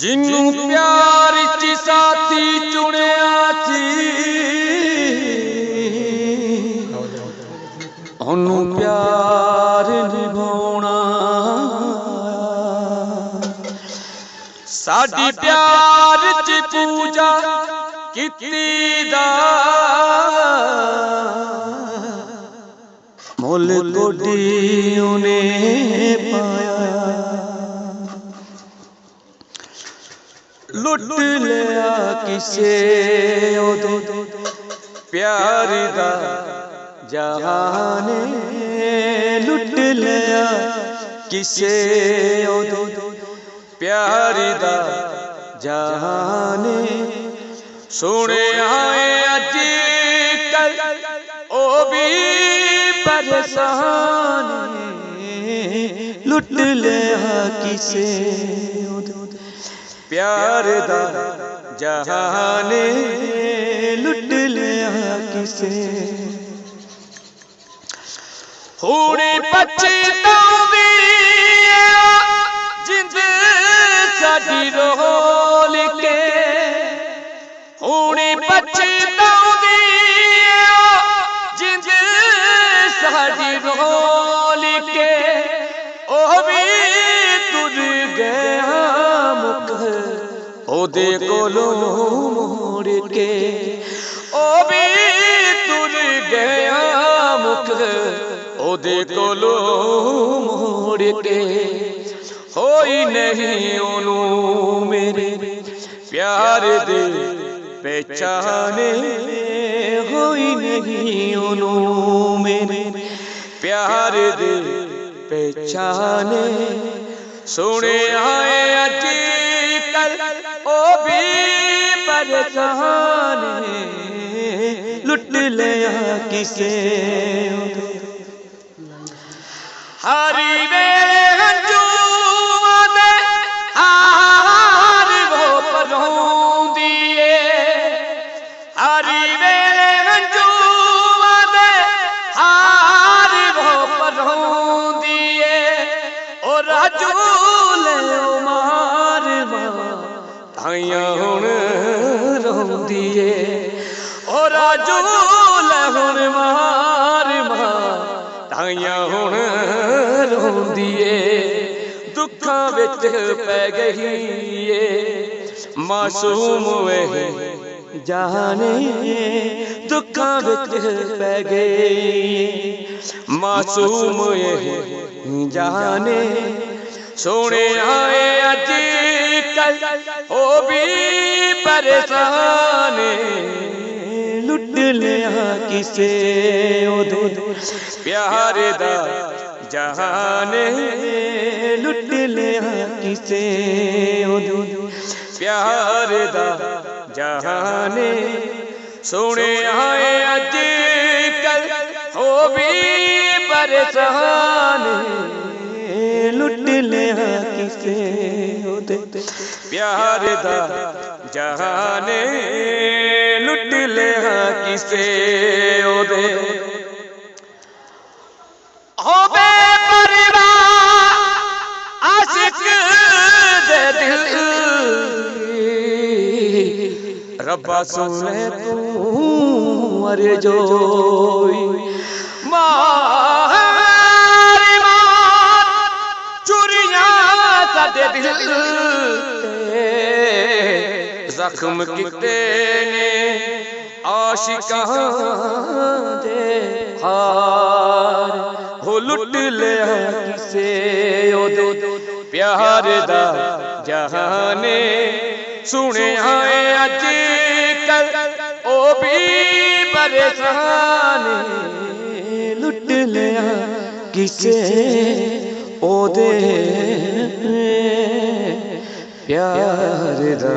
जिन्नू प्यार च साथी चुनिया सी ओनू प्यार निभाउणा साडी प्यार च पूजा कीती दा मुल कोडी उन्हें पाया लुट लिया किसे ओदे प्यार दा जहाने लुट लिया किसे ओदे प्यार दा जहाने सुने आए अज कल ओ भी परेशान लुट लिया किसे प्यार दा जहाने लुट लिया किसे हुणे पछतावी जिंद साडी रोल के हुणे पछतावी जिंद साडी रोल के ओ भी तुर गया मुख ओदे कोलों मोड़ के ओ भी तुर गया मुख ओदे कोलों मोड़ के होई नहीं ओनू मेरे प्यार दे पहचाने होई नहीं ओनू मेरे प्यार दे पहचाने सुने आए अज कल ओ भी परेशान लुट लिया किसे हरी मेरे हंजुआ दे हार वो परोंदी हरी मेरे हंजुआ दे हार वो परोंदी ओ राजू ताइया हुण रोंदी ओ राजू हुण मार ताइया हुण रोंदी दुखां विच पै गई मासूम वे जाने दुखां विच पै गई मासूम जाने सोने आए अज कल ओ भी परेशान लुट लिया किसे ओदे प्यार दा जहाने लुट लिया किसे ओदे प्यार दा जहाने सोने आए अज कल ओ भी परेशान लुट लिया किसे ओदे प्यार दा जहाने लुट लिया किसे ओदे होवे परिवार आशिक दे दिल रब्बा सुने तू अरे जोई दिल जख्म किते ने आशिकां दे हार हो लुट लिया किसे ओदे प्यार दा जहाने सुने आए अज कल ओ भी परेशान लुट लिया किसे ओदे प्यार दा